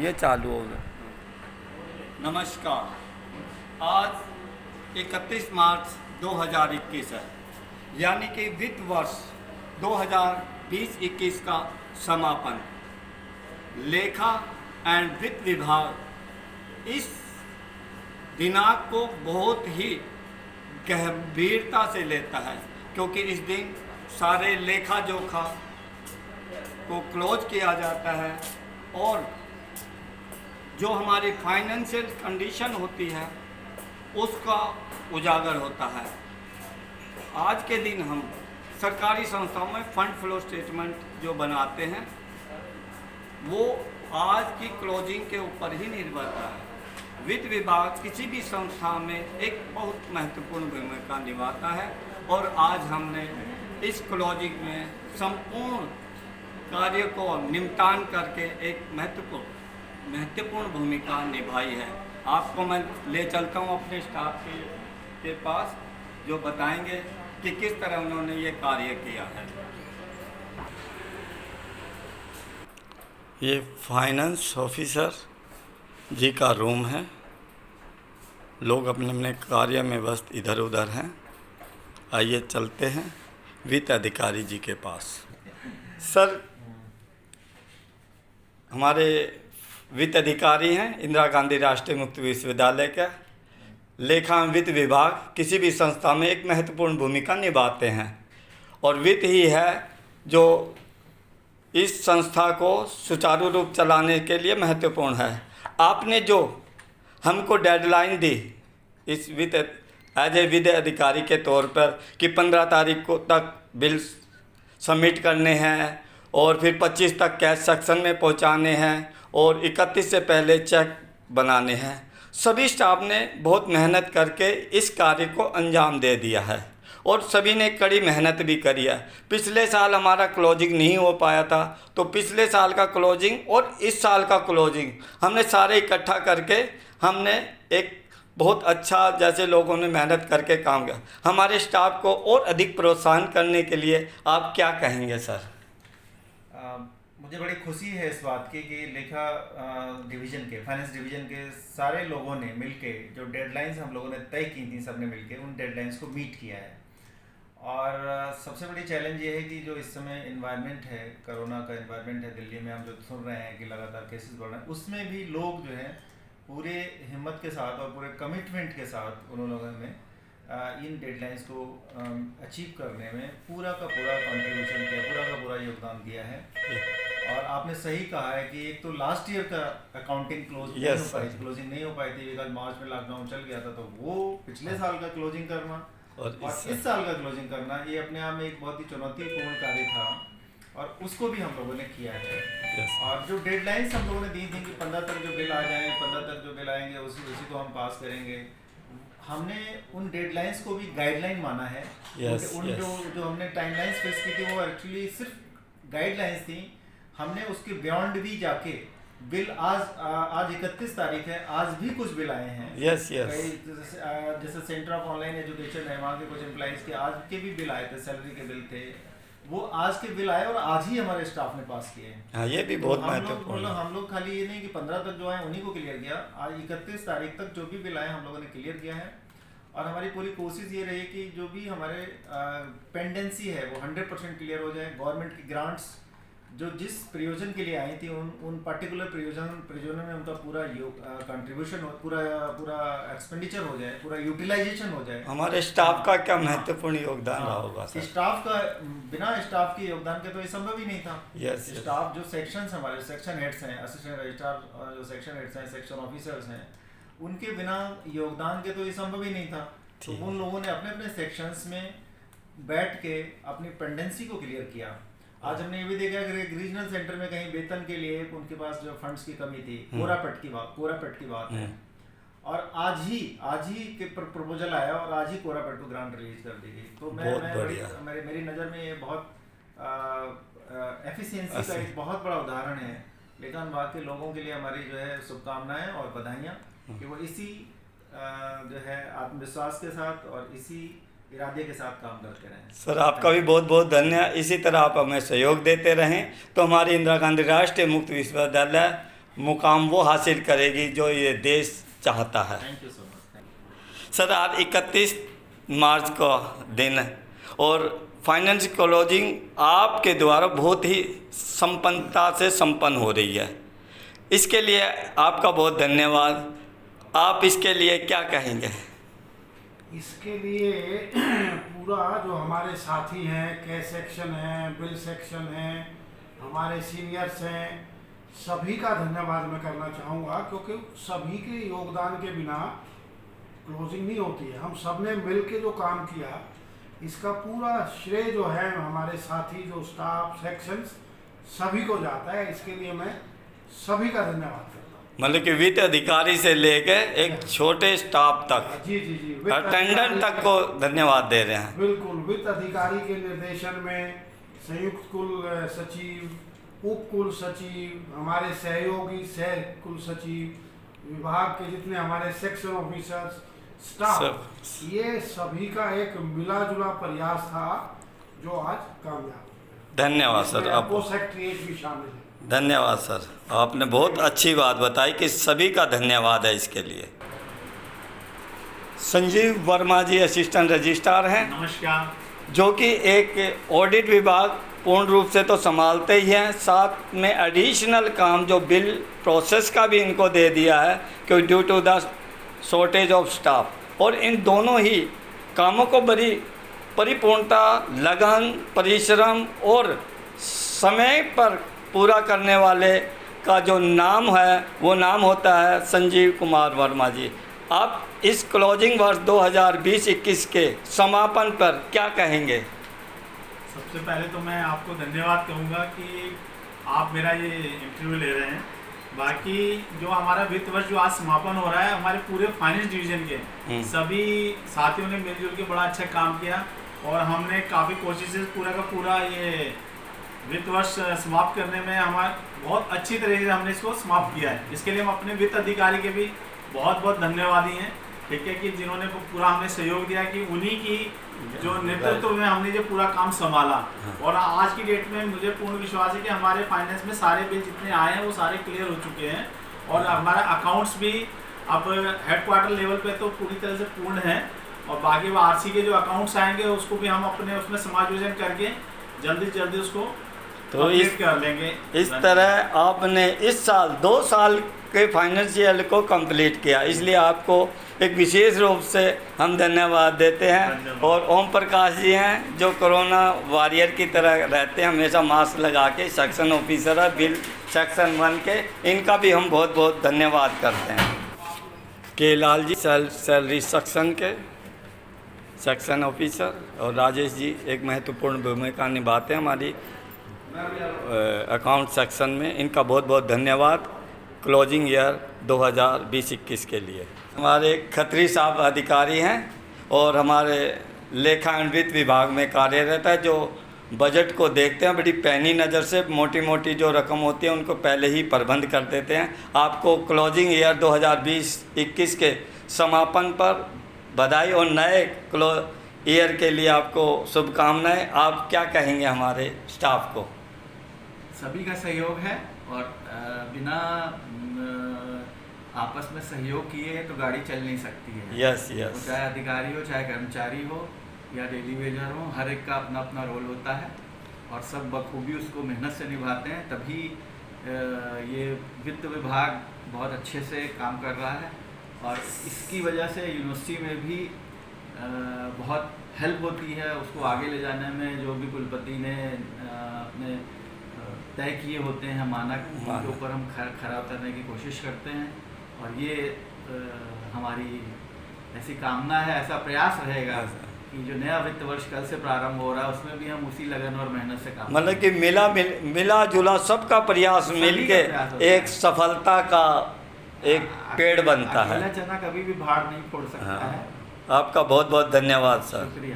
ये चालू होगा। नमस्कार। आज 31 मार्च 2021 है, यानी कि वित्त वर्ष 2020-21 का समापन। लेखा एंड वित्त विभाग इस दिनांक को बहुत ही गंभीरता से लेता है, क्योंकि इस दिन सारे लेखा जोखा को क्लोज किया जाता है और जो हमारी फाइनेंशियल कंडीशन होती है उसका उजागर होता है। आज के दिन हम सरकारी संस्थाओं में फंड फ्लो स्टेटमेंट जो बनाते हैं वो आज की क्लोजिंग के ऊपर ही निर्भर करता है। वित्त विभाग किसी भी संस्था में एक बहुत महत्वपूर्ण भूमिका निभाता है और आज हमने इस क्लोजिंग में संपूर्ण कार्य को निपटान करके एक महत्वपूर्ण भूमिका निभाई है। आपको मैं ले चलता हूँ अपने स्टाफ के पास, जो बताएंगे कि किस तरह उन्होंने ये कार्य किया है। ये फाइनेंस ऑफिसर जी का रूम है। लोग अपने अपने कार्य में व्यस्त इधर उधर हैं। आइए चलते हैं वित्त अधिकारी जी के पास। सर, हमारे वित्त अधिकारी हैं इंदिरा गांधी राष्ट्रीय मुक्त विश्वविद्यालय का। लेखा एवं वित्त विभाग किसी भी संस्था में एक महत्वपूर्ण भूमिका निभाते हैं और वित्त ही है जो इस संस्था को सुचारू रूप चलाने के लिए महत्वपूर्ण है। आपने जो हमको डेडलाइन दी इस वित्त एज ए वित्त अधिकारी के तौर पर कि 15 तारीख को तक बिल सबमिट करने हैं और फिर 25 तक कैश सेक्शन में पहुंचाने हैं और 31 से पहले चेक बनाने हैं, सभी स्टाफ ने बहुत मेहनत करके इस कार्य को अंजाम दे दिया है और सभी ने कड़ी मेहनत भी करी है। पिछले साल हमारा क्लोजिंग नहीं हो पाया था, तो पिछले साल का क्लोजिंग और इस साल का क्लोजिंग हमने सारे इकट्ठा करके हमने एक बहुत अच्छा, जैसे लोगों ने मेहनत करके काम किया। हमारे स्टाफ को और अधिक प्रोत्साहन करने के लिए आप क्या कहेंगे सर? मुझे बड़ी खुशी है इस बात की कि लेखा डिवीज़न के, फाइनेंस डिवीज़न के सारे लोगों ने मिलके जो डेडलाइंस हम लोगों ने तय की थी, सबने मिलके उन डेडलाइंस को मीट किया है। और सबसे बड़ी चैलेंज ये है कि जो इस समय इन्वायरमेंट है, कोरोना का इन्वायरमेंट है दिल्ली में, हम जो सुन रहे हैं कि लगातार केसेस बढ़ रहे हैं, उसमें भी लोग जो है पूरे हिम्मत के साथ और पूरे कमिटमेंट के साथ उन लोगों ने इन डेडलाइंस को अचीव करने में पूरा का पूरा कंट्रीब्यूशन किया, पूरा का पूरा योगदान दिया है। और आपने सही कहा है कि एक तो लास्ट ईयर का अकाउंटिंग क्लोजिंग नहीं हो पाई थी बिकॉज मार्च में लॉकडाउन चल गया था, तो वो पिछले साल का क्लोजिंग करना और इस साल का क्लोजिंग करना, ये अपने आप में एक बहुत ही चुनौतीपूर्ण कार्य था और उसको भी हम लोगों ने किया है। और जो डेडलाइंस हम लोगों ने दी थी कि 15 तक जो बिल आ जाए, 15 तक जो बिल आएंगे उसी को हम पास करेंगे, हमने उन डेडलाइंस को भी गाइडलाइन माना है। जो हमने टाइमलाइंस फिक्स की थी वो एक्चुअली सिर्फ गाइडलाइंस थी। हमने उसके बियॉन्ड भी जाके बिल आज 31 तारीख है, आज भी कुछ बिल आए हैं। जैसे सेंटर ऑफ ऑनलाइन एजुकेशन है, वहाँ के कुछ एम्प्लॉइज के आज के भी बिल आए थे, सैलरी के बिल थे, वो आज के बिल आए और आज ही हमारे स्टाफ ने पास किए। हाँ, ये भी बहुत महत्वपूर्ण है। हम लोग खाली ये नहीं कि 15 तक जो आए उन्हीं को क्लियर किया, आज 31 तारीख तक जो भी बिल आए हम लोगों ने क्लियर किया है। और हमारी पूरी कोशिश ये रही कि जो भी हमारे पेंडेंसी है वो 100% क्लियर हो जाए। गवर्नमेंट की ग्रांट्स जो जिस प्रयोजन के लिए आई थी उन पर्टिकुलर प्रयोजनों में उनका पूरा कंट्रीब्यूशन हो, पूरा एक्सपेंडिचर हो जाए, पूरा यूटिलाइजेशन हो जाए। हमारे स्टाफ का क्या महत्वपूर्ण योगदान रहा होगा सर? स्टाफ का, बिना स्टाफ के योगदान के तो ये संभव ही नहीं था। स्टाफ जो सेक्शंस हमारे सेक्शन हेड्स हैं, असिस्टेंट रजिस्ट्रार जो सेक्शन हेड्स हैं, सेक्शन ऑफिसर्स हैं, उनके बिना योगदान के तो ये संभव ही नहीं था। तो उन लोगों ने अपने अपने सेक्शंस में बैठ के अपनी पेंडेंसी को क्लियर किया। आज हमने ये भी देखा कि रीजनल सेंटर में कहीं वेतन के लिए उनके पास जो फंड्स की कमी थी, कोरापेट की बात है, और आज ही के प्रपोजल आया और आज ही कोरापेट को ग्रांट रिलीज कर दी गई। तो मेरी नज़र में ये बहुत एफिशिएंसी का एक बहुत बड़ा उदाहरण है। लेकिन वहाँ के लोगों के लिए हमारी जो है शुभकामनाएं और बधाइयाँ कि वो इसी जो है आत्मविश्वास के साथ और इसी इरादे के साथ काम करते रहें। सर, आपका भी बहुत बहुत धन्यवाद। इसी तरह आप हमें सहयोग देते रहें तो हमारी इंदिरा गांधी राष्ट्रीय मुक्त विश्वविद्यालय मुकाम वो हासिल करेगी जो ये देश चाहता है। Thank you so much. Sir, आज 31 मार्च का दिन है और फाइनेंस क्लोजिंग आपके द्वारा बहुत ही संपन्नता से संपन्न हो रही है। इसके लिए आपका बहुत धन्यवाद। आप इसके लिए क्या कहेंगे? इसके लिए पूरा जो हमारे साथी हैं, कैश सेक्शन हैं, बिल सेक्शन हैं, हमारे सीनियर्स हैं, सभी का धन्यवाद मैं करना चाहूँगा, क्योंकि सभी के योगदान के बिना क्लोजिंग नहीं होती है। हम सब ने मिल के जो काम किया, इसका पूरा श्रेय जो है हमारे साथी, जो स्टाफ, सेक्शंस, सभी को जाता है। इसके लिए मैं सभी का धन्यवाद करता हूँ। मतलब कि वित्त अधिकारी से लेके एक छोटे स्टाफ तक, जी जी जी, अटेंडेंट तक को धन्यवाद दे रहे हैं। बिल्कुल। वित्त अधिकारी के निर्देशन में संयुक्त कुल सचिव, उप कुल सचिव, हमारे सहयोगी सह कुल सचिव, विभाग के जितने हमारे सेक्शन ऑफिसर्स, स्टाफ, ये सभी का एक मिला जुला प्रयास था जो आज कामयाब। धन्यवाद सर। आप सेक्रेटरीट भी शामिल है। धन्यवाद सर, आपने बहुत अच्छी बात बताई कि सभी का धन्यवाद है इसके लिए। संजीव वर्मा जी असिस्टेंट रजिस्ट्रार हैं, नमस्कार। जो कि एक ऑडिट विभाग पूर्ण रूप से तो संभालते ही हैं, साथ में एडिशनल काम जो बिल प्रोसेस का भी इनको दे दिया है, क्योंकि due to the shortage of staff. और इन दोनों ही कामों को बड़ी परिपूर्णता, लगन, परिश्रम और समय पर पूरा करने वाले का जो नाम है वो नाम होता है संजीव कुमार वर्मा जी। आप इस क्लोजिंग वर्ष 2020-21 के समापन पर क्या कहेंगे? सबसे पहले तो मैं आपको धन्यवाद कहूँगा कि आप मेरा ये इंटरव्यू ले रहे हैं। बाकी जो हमारा वित्त वर्ष जो आज समापन हो रहा है, हमारे पूरे फाइनेंस डिवीजन के सभी साथियों ने मिलजुल के बड़ा अच्छा काम किया और हमने काफ़ी कोशिशें पूरा का पूरा ये वित्त वर्ष समाप्त करने में हमारे बहुत अच्छी तरीके से हमने इसको समाप्त किया है। इसके लिए हम अपने वित्त अधिकारी के भी बहुत बहुत धन्यवादी हैं, ठीक है, कि जिन्होंने पूरा हमें सहयोग दिया, कि उन्हीं की जो नेतृत्व में हमने जो पूरा काम संभाला। और आज की डेट में मुझे पूर्ण विश्वास है कि हमारे फाइनेंस में सारे बिल जितने आए हैं वो सारे क्लियर हो चुके हैं और हमारा अकाउंट्स भी अब हेडक्वार्टर लेवल पे तो पूरी तरह से पूर्ण है और बाकी वो आरसी के जो अकाउंट्स आएंगे उसको भी हम अपने उसमें समायोजन करके जल्दी से जल्दी उसको तो इस कर लेंगे। इस तरह आपने इस साल 2 साल के फाइनेंशियल को कंप्लीट किया, इसलिए आपको एक विशेष रूप से हम धन्यवाद देते हैं। और ओम प्रकाश जी हैं जो कोरोना वॉरियर की तरह रहते हैं, हमेशा मास्क लगा के, सेक्शन ऑफिसर है बिल सेक्शन 1 के, इनका भी हम बहुत बहुत धन्यवाद करते हैं। के लाल जी सैलरी सेक्शन के सेक्शन ऑफिसर और राजेश जी एक महत्वपूर्ण भूमिका निभाते हैं हमारी अकाउंट सेक्शन में, इनका बहुत बहुत धन्यवाद क्लोजिंग ईयर 2020-21 के लिए। हमारे खत्री साहब अधिकारी हैं और हमारे लेखा एवं वित्त विभाग में कार्यरत है, जो बजट को देखते हैं बड़ी पैनी नज़र से, मोटी मोटी जो रकम होती है उनको पहले ही प्रबंध कर देते हैं। आपको क्लोजिंग ईयर 2020-21 के समापन पर बधाई और नए ईयर के लिए आपको शुभकामनाएं। आप क्या कहेंगे हमारे स्टाफ को? सभी का सहयोग है और बिना आपस में सहयोग किए तो गाड़ी चल नहीं सकती है। Yes yes. चाहे अधिकारी हो, चाहे कर्मचारी हो या डेली वेजर हो, हर एक का अपना अपना रोल होता है और सब बखूबी उसको मेहनत से निभाते हैं, तभी ये वित्त विभाग बहुत अच्छे से काम कर रहा है। और इसकी वजह से यूनिवर्सिटी में भी बहुत हेल्प होती है उसको आगे ले जाने में। जो भी कुलपति ने अपने तय किए होते हैं मानक, उनके ऊपर हम खरा उतरने की कोशिश करते हैं और ये हमारी ऐसी कामना है, ऐसा प्रयास रहेगा कि जो नया वित्त वर्ष कल से प्रारंभ हो रहा है उसमें भी हम उसी लगन और मेहनत से काम, मतलब कि मिला जुला सबका प्रयास मिलके एक सफलता का एक पेड़ बनता है। चना कभी भी भाड़ नहीं फोड़ सकता है। आपका बहुत बहुत धन्यवाद सर। शुक्रिया।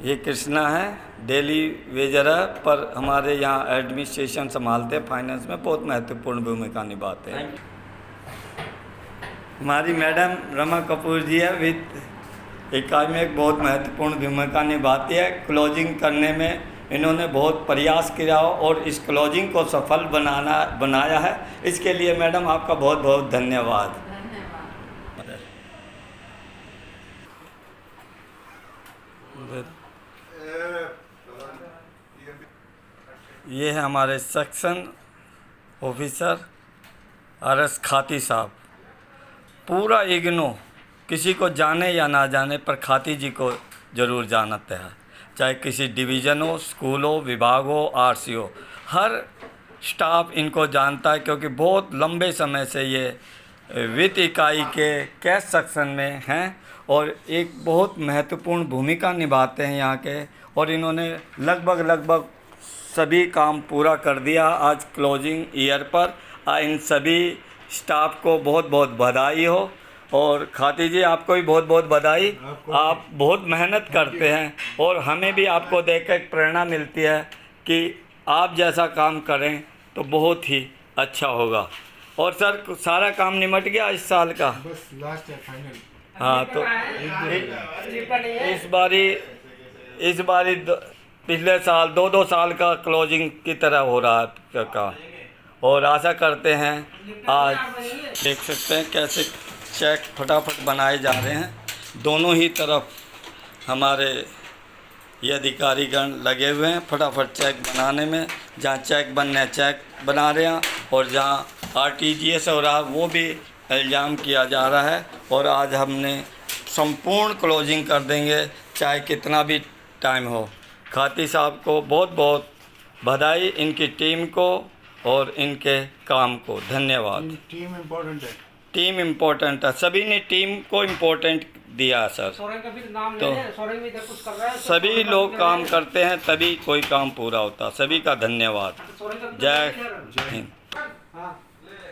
ये कृष्णा है, डेली वेजर है, पर हमारे यहाँ एडमिनिस्ट्रेशन संभालते हैं, फाइनेंस में बहुत महत्वपूर्ण भूमिका निभाते हैं। हमारी मैडम रमा कपूर जी है, वित्त इकाई में एक बहुत महत्वपूर्ण भूमिका निभाती है। क्लोजिंग करने में इन्होंने बहुत प्रयास किया और इस क्लोजिंग को सफल बनाया है। इसके लिए मैडम आपका बहुत बहुत धन्यवाद। ये है हमारे सेक्शन ऑफिसर RS खाती साहब। पूरा इग्नो किसी को जाने या ना जाने पर खाती जी को ज़रूर जानते हैं, चाहे किसी डिवीज़न हो, स्कूल हो, विभाग हो, RC हो, हर स्टाफ इनको जानता है क्योंकि बहुत लंबे समय से ये वित्त इकाई के कैश सेक्शन में हैं और एक बहुत महत्वपूर्ण भूमिका निभाते हैं यहाँ के। और इन्होंने लगभग सभी काम पूरा कर दिया आज क्लोजिंग ईयर पर। इन सभी स्टाफ को बहुत बहुत बधाई हो। और खाती जी आपको भी बहुत बहुत बधाई। आप बहुत मेहनत करते हैं और हमें भी आपको देखकर एक प्रेरणा मिलती है कि आप जैसा काम करें तो बहुत ही अच्छा होगा। और सर सारा काम निमट गया इस साल का? बस लास्ट है, फाइनल। हाँ, तो इस बारी पिछले साल 2-2 साल का क्लोजिंग की तरह हो रहा है काम। और आशा करते हैं आज देख सकते हैं कैसे चेक फटाफट बनाए जा रहे हैं। दोनों ही तरफ हमारे ये अधिकारीगण लगे हुए हैं फटाफट चेक बनाने में। जहाँ चेक बनने चेक बना रहे हैं और जहाँ RTGS हो रहा वो भी इल्ज़ाम किया जा रहा है। और आज हमने संपूर्ण क्लोजिंग कर देंगे चाहे कितना भी टाइम हो। खाती साहब को बहुत बहुत बधाई, इनकी टीम को और इनके काम को धन्यवाद। टीम इम्पोर्टेंट है। टीम इम्पोर्टेंट है, सभी ने टीम को इम्पोर्टेंट दिया सर। तो सभी लोग काम करते हैं तभी कोई काम पूरा होता। सभी का धन्यवाद। जय हिंद।